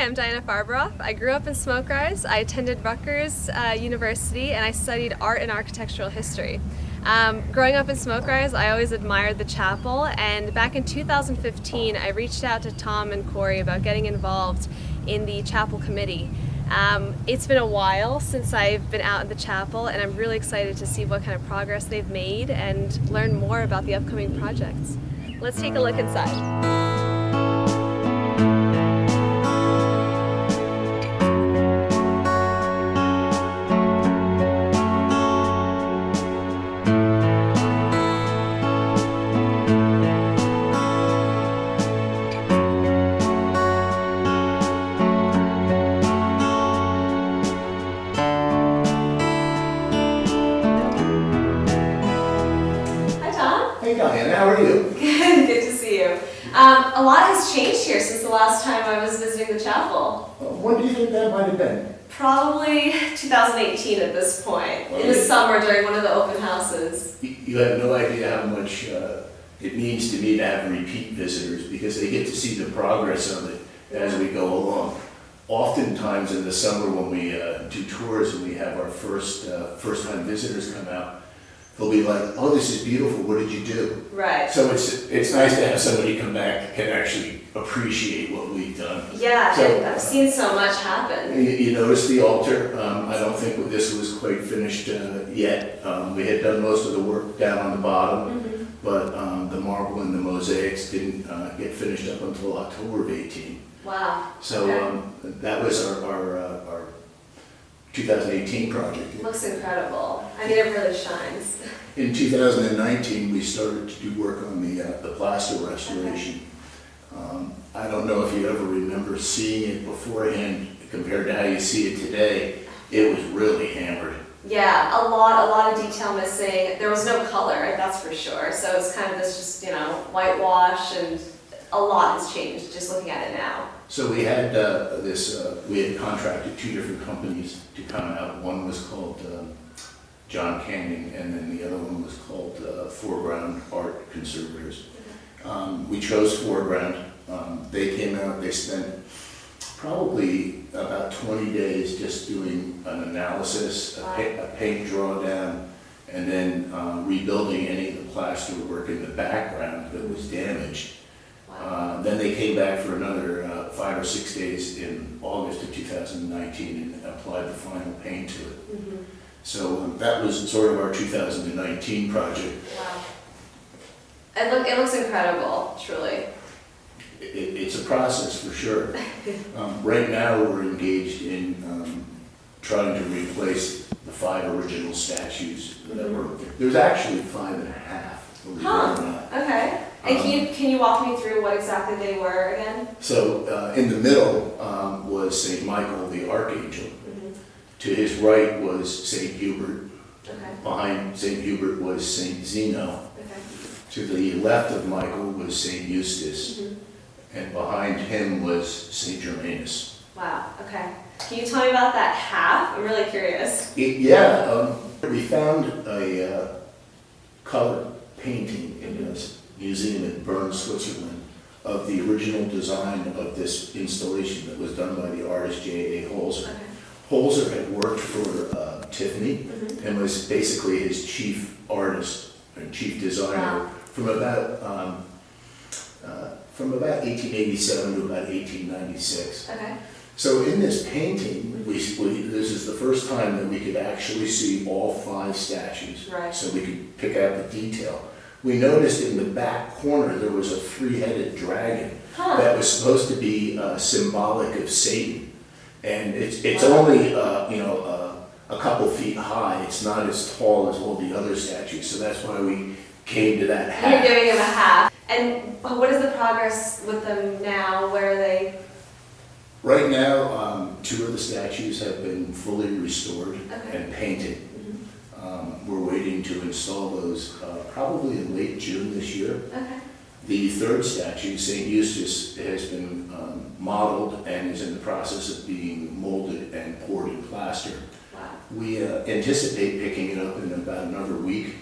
I'm Diana Farbaroff. I grew up in Smoke Rise. I attended Rutgers University and I studied art and architectural history. Growing up in Smoke Rise, I always admired the chapel, and back in 2015 I reached out to Tom and Corey about getting involved in the chapel committee. It's been a while since I've been out in the chapel, and I'm really excited to see what kind of progress they've made and learn more about the upcoming projects. Let's take a look inside. Hey Diana, how are you? Good to see you. A lot has changed here since the last time I was visiting the chapel. When do you think that might have been? Probably 2018 at this point, in the summer during one of the open houses. You have no idea how much it means to me to have repeat visitors, because they get to see the progress of it as we go along. Oftentimes in the summer when we do tours and we have our first-time visitors come out, they'll be like, oh, this is beautiful, what did you do? Right. So it's nice to have somebody come back and actually appreciate what we've done. Yeah, so, and I've seen so much happen. You notice the altar. I don't think this was quite finished yet. We had done most of the work down on the bottom, but the marble and the mosaics didn't get finished up until October of 18. Wow. So that was our 2018 project. Looks incredible. I mean, it really shines. In 2019, we started to do work on the plaster restoration. I don't know if you ever remember seeing it beforehand compared to how you see it today. It was really hammered. Yeah, a lot of detail missing. There was no color, that's for sure. So it's kind of this just, whitewash, and a lot has changed just looking at it now. So we had we had contracted two different companies to come out. One was called John Canning, and then the other one was called Foreground Art Conservators. We chose Foreground. They came out, they spent probably about 20 days just doing an analysis, a paint drawdown, and then rebuilding any of the plaster work in the background that was damaged. Then they came back for another 5 or 6 days in August of 2019 and applied the final paint to it. So that was sort of our 2019 project. Wow. It looks incredible, truly. It's a process for sure. Right now we're engaged in trying to replace the 5 original statues that were. There's actually 5 and a half. Okay. And can you walk me through what exactly they were again? So in the middle was St. Michael the Archangel. To his right was St. Hubert. Behind St. Hubert was St. Zeno. To the left of Michael was St. Eustace. And behind him was St. Germanus. Wow, okay. Can you tell me about that half? I'm really curious. We found a color painting in a museum in Bern, Switzerland, of the original design of this installation that was done by the artist J.A. Holzer. Holzer had worked for Tiffany and was basically his chief artist and chief designer from about 1887 to about 1896. So in this painting, this is the first time that we could actually see all 5 statues, so we could pick out the detail. We noticed in the back corner there was a 3-headed dragon that was supposed to be symbolic of Satan, and it's only a couple feet high. It's not as tall as all the other statues, so that's why we came to that half. You're giving him a half. And what is the progress with them now? Where are they? Right now, 2 of the statues have been fully restored and painted. We're waiting to install those probably in late June this year. The 3rd statue, St. Eustace, has been modeled and is in the process of being molded and poured in plaster. We anticipate picking it up in about another week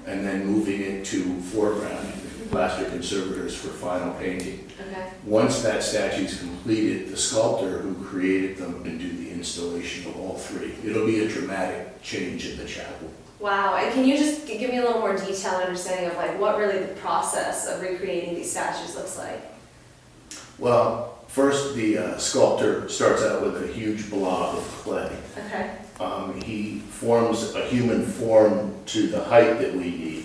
and then moving it to Foreground. plaster conservators for final painting. Okay. Once that statue is completed, the sculptor who created them can do the installation of all three. It'll be a dramatic change in the chapel. Wow, and can you just give me a little more detail and understanding of like what really the process of recreating these statues looks like? Well, first the sculptor starts out with a huge blob of clay. Okay. He forms a human form to the height that we need,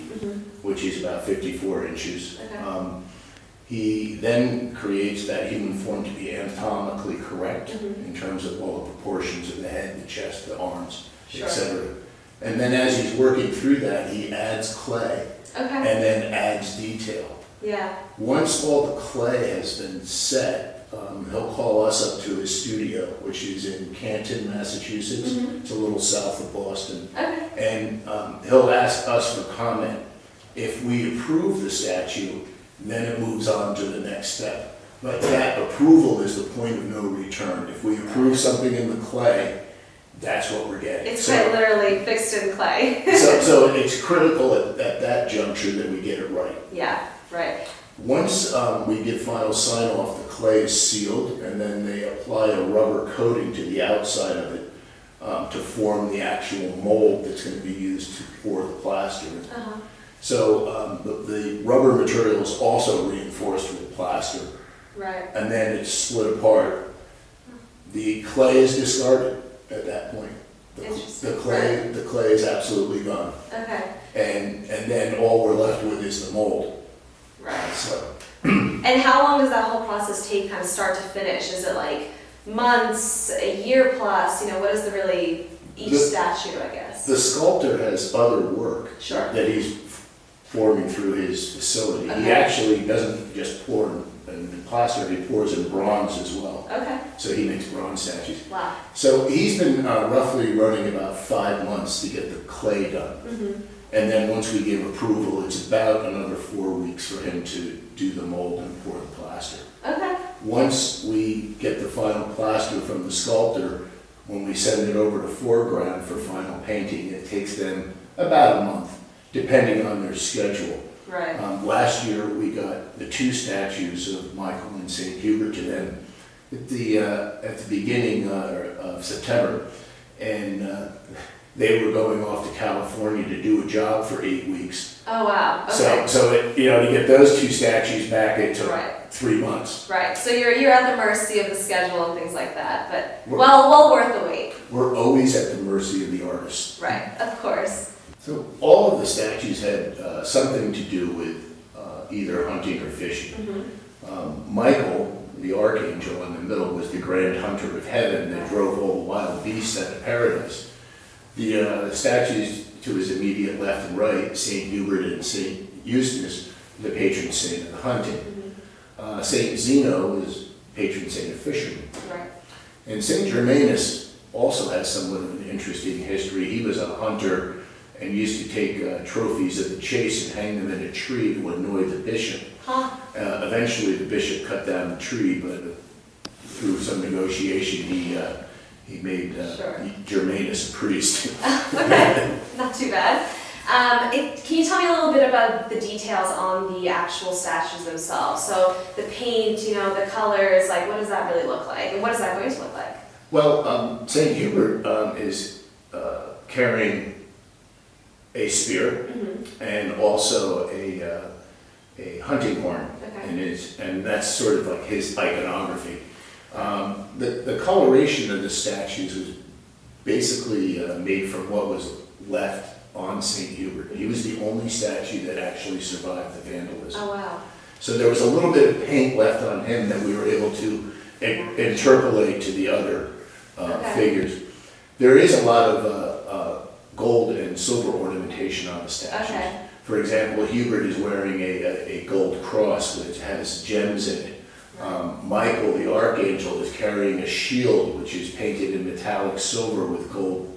which is about 54 inches. Okay. He then creates that human form to be anatomically correct in terms of all the proportions of the head, the chest, the arms, Sure. etc. And then as he's working through that, he adds clay Okay. and then adds detail. Yeah. Once all the clay has been set, he'll call us up to his studio, which is in Canton, Massachusetts. It's a little south of Boston. Okay. And he'll ask us for comment. If we approve the statue, then it moves on to the next step. But that approval is the point of no return. If we approve something in the clay, that's what we're getting. It's quite literally fixed in clay. so it's critical at that juncture that we get it right. Yeah, right. Once we get final sign off, the clay is sealed, and then they apply a rubber coating to the outside of it to form the actual mold that's going to be used to pour the plaster. So the rubber material is also reinforced with plaster, Right. and then it's split apart. The clay is discarded at that point. Interesting. The clay is absolutely gone, Okay. and then all we're left with is the mold. Right. So. And how long does that whole process take, kind of start to finish? Is it like months, a year plus? You know, what is each statue, I guess? The sculptor has other work Sure. that he's forming through his facility. Okay. He actually doesn't just pour in plaster, he pours in bronze as well. Okay. So he makes bronze statues. Wow. So he's been roughly running about 5 months to get the clay done. And then once we give approval, it's about another 4 weeks for him to do the mold and pour the plaster. Okay. Once we get the final plaster from the sculptor, when we send it over to Foreground for final painting, it takes them about a month, depending on their schedule. Right. Last year, we got the 2 statues of Michael and St. Hubert to them at the beginning of September, and they were going off to California to do a job for 8 weeks. Oh, wow. Okay. So to get those 2 statues back, it took Right. 3 months. Right. So you're at the mercy of the schedule and things like that, but well worth the wait. We're always at the mercy of the artist. Right. Of course. So all of the statues had something to do with either hunting or fishing. Michael, the archangel in the middle, was the grand hunter of heaven that drove all the wild beasts out of paradise. The statues to his immediate left and right, St. Hubert and St. Eustace, the patron saint of the hunting. St. Zeno is patron saint of fishermen. Right. And St. Germanus also has somewhat of an interesting history. He was a hunter and used to take trophies of the chase and hang them in a tree to annoy the bishop. Huh. Eventually the bishop cut down the tree, but through some negotiation he made Sure. Germanus a priest. Okay. Not too bad. Can you tell me a little bit about the details on the actual statues themselves? So the paint, the colors, like what does that really look like? And what is that going to look like? Well, St. Hubert is carrying a spear and also a hunting horn, Okay. and that's sort of like his iconography. The coloration of the statues was basically made from what was left on St. Hubert. He was the only statue that actually survived the vandalism. Oh, wow. So there was a little bit of paint left on him that we were able to interpolate to the other figures. There is a lot of gold and silver ornamentation on the statues. Okay. For example, Hubert is wearing a gold cross which has gems in it. Michael, the archangel, is carrying a shield which is painted in metallic silver with gold.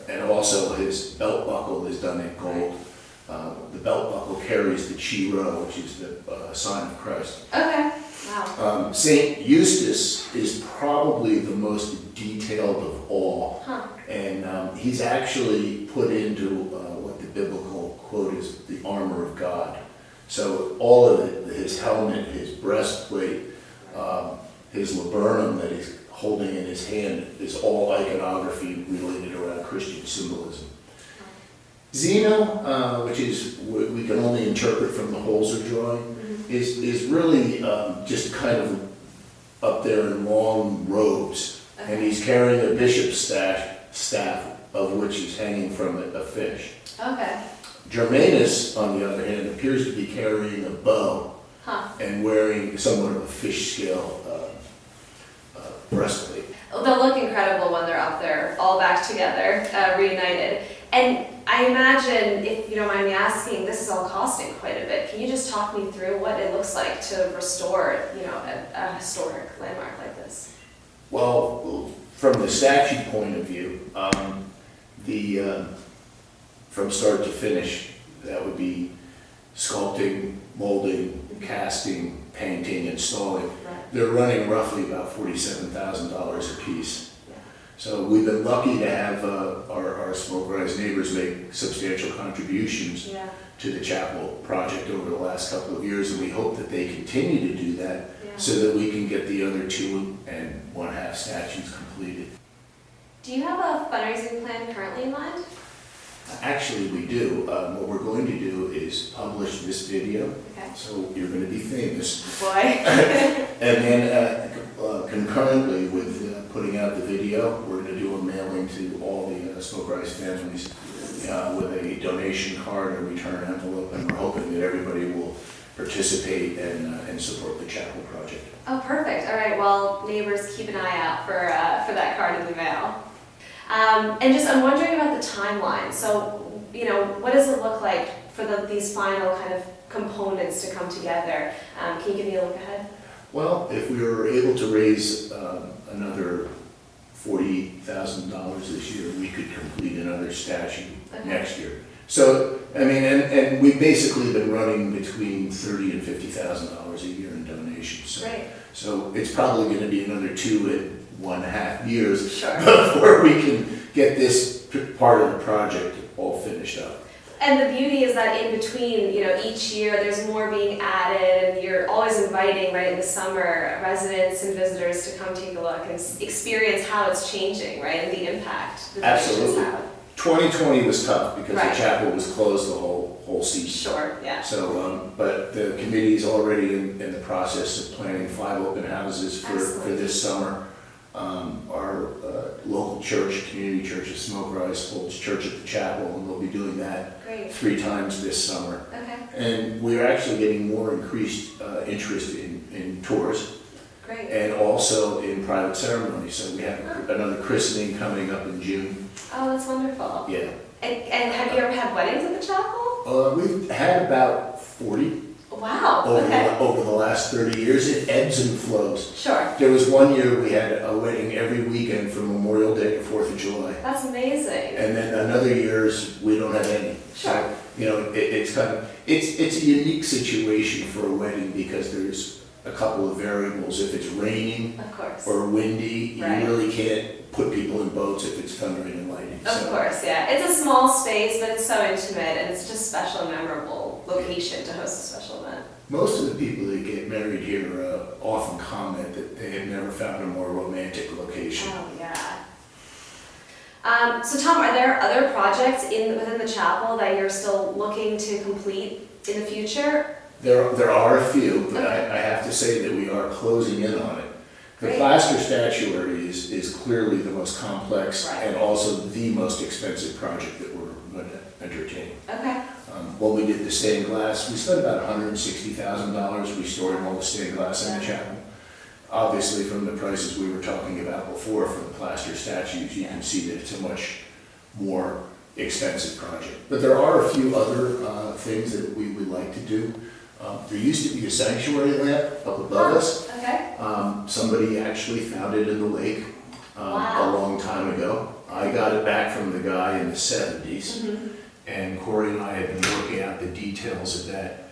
And also his belt buckle is done in gold. The belt buckle carries the Chi Rho, which is the sign of Christ. Okay. Wow. St. Eustace is probably the most detailed of all. Huh. And he's actually put into what the biblical quote is, the armor of God. So all of it, his helmet, his breastplate, his laburnum that he's holding in his hand is all iconography related around Christian symbolism. Zeno, which is what we can only interpret from the Holzer drawing, is really just kind of up there in long robes, and he's carrying a bishop's staff, of which is hanging from a fish. Okay. Germanus, on the other hand, appears to be carrying a bow and wearing somewhat of a fish scale breastplate. They'll look incredible when they're up there, all back together, reunited. And I imagine, if you don't mind me asking, this is all costing quite a bit. Can you just talk me through what it looks like to restore, a historic landmark like this? Well, from the statue point of view, from start to finish, that would be sculpting, molding, casting, painting, installing. Right. They're running roughly about $47,000 a piece. Yeah. So we've been lucky to have our Smoke Rise neighbors make substantial contributions to the chapel project over the last couple of years, and we hope that they continue to do that so that we can get the other 2.5 statues completed. Do you have a fundraising plan currently in mind? Actually, we do. What we're going to do is publish this video, so you're going to be famous. Boy. And then concurrently with putting out the video, we're going to do a mailing to all the Smoke Rise families with a donation card and return envelope, and we're hoping that everybody will participate and support the chapel project. Oh, perfect. All right. Well, neighbors, keep an eye out for that card in the mail. And I'm wondering about the timeline. So, what does it look like for these final kind of components to come together? Can you give me a look ahead? Well, if we were able to raise another $40,000 this year, we could complete another statue next year. So, and we've basically been running between $30,000 and $50,000 a year in donations. So, Great. So it's probably going to be another 2.5 years before we can get this part of the project all finished up. And the beauty is that in between, each year there's more being added, and you're always inviting, right, in the summer, residents and visitors to come take a look and experience how it's changing, right, and the impact the Absolutely. have. 2020 was tough because Right. the chapel was closed the whole season. Sure, yeah. So, but the committee is already in the process of planning 5 open houses for this summer. Our local church, community church of Smoke Rise, holds church at the chapel, and we'll be doing that 3 times this summer. Okay. And we're actually getting more increased interest in tours. Great. And also in private ceremonies. So we have another christening coming up in June. Oh, that's wonderful. Yeah. And have you ever had weddings at the chapel? We've had about 40 Wow. over the last 30 years. It ebbs and flows. Sure. There was one year we had a wedding every weekend from Memorial Day to 4th of July. That's amazing. And then another years we don't have any. Sure. So, it's a unique situation for a wedding because there's a couple of variables. If it's raining Of course. or windy, Right. you really can't put people in boats if it's thundering and lightning. Of course, yeah. It's a small space, but it's so intimate, and it's just special and memorable location to host a special event. Most of the people that get married here often comment that they have never found a more romantic location. Oh, yeah. So Tom, are there other projects within the chapel that you're still looking to complete in the future? There are a few, but Okay. I have to say that we are closing in on it. The Great. plaster statuary is clearly the most complex Right. and also the most expensive project that we're going to entertain. Okay. When we did the stained glass, we spent about $160,000 restoring all the stained glass in the chapel. Obviously, from the prices we were talking about before for the plaster statues, you can see that it's a much more expensive project. But there are a few other things that we would like to do. There used to be a sanctuary lamp up above us. Okay. Somebody actually found it in the lake a long time ago. I got it back from the guy in the 70s. Mm-hmm. And Corey and I have been working out the details of that.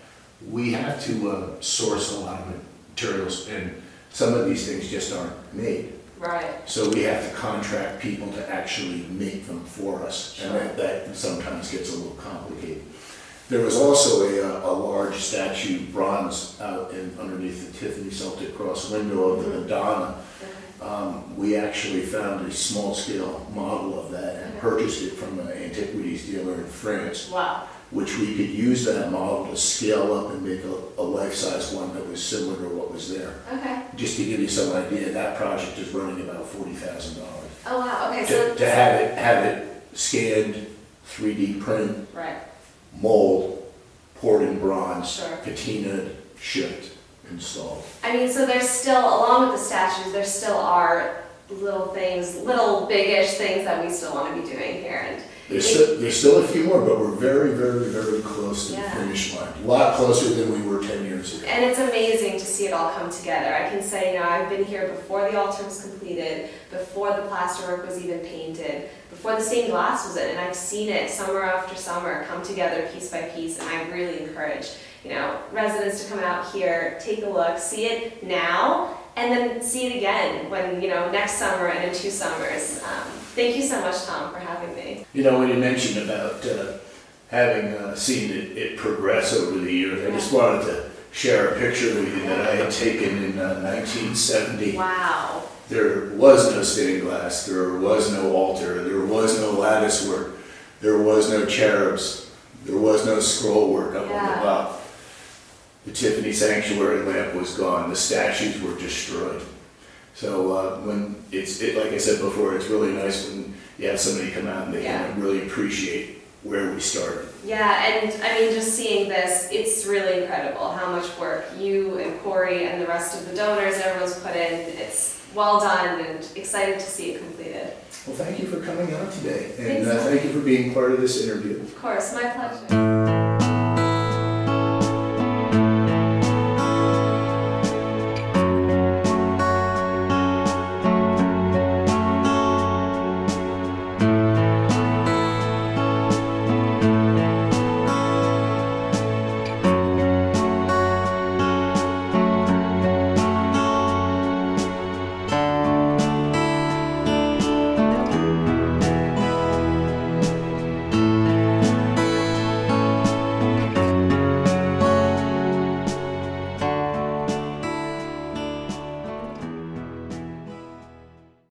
We have to source a lot of materials, and some of these things just aren't made. Right. So we have to contract people to actually make them for us, and that sometimes gets a little complicated. There was also a large statue, bronze, out underneath the Tiffany Celtic Cross window of the Madonna. We actually found a small-scale model of that and purchased it from an antiquities dealer in France. Wow. Which we could use that model to scale up and make a life-size one that was similar to what was there. Okay. Just to give you some idea, that project is running about $40,000. Oh wow. Okay. So To have it scanned, 3D print, right. mold, poured in bronze, Sure. patinaed, shipped, installed. I mean, so there's still, along with the statues, there still are little things, little big-ish things that we still want to be doing here. And There's still a few more, but we're very, very, very close to the finish line. A lot closer than we were 10 years ago. And it's amazing to see it all come together. I can say, I've been here before the altar was completed, before the plasterwork was even painted, before the stained glass was in, and I've seen it summer after summer come together piece by piece, and I really encourage, residents to come out here, take a look, see it now, and then see it again when, next summer and in 2 summers. Thank you so much, Tom, for having me. When you mentioned about having seen it progress over the years, I just wanted to share a picture with you that I had taken in 1970. Wow. There was no stained glass, there was no altar, there was no lattice work, there was no cherubs, there was no scroll work up on the top. The Tiffany Sanctuary lamp was gone, the statues were destroyed. So when like I said before, it's really nice when you have somebody come out and they can really appreciate where we started. Yeah, and I mean, just seeing this, it's really incredible how much work you and Corey and the rest of the donors and everyone's put in. It's well done and excited to see it completed. Well, thank you for coming out today, and thank you for being part of this interview. Of course, my pleasure.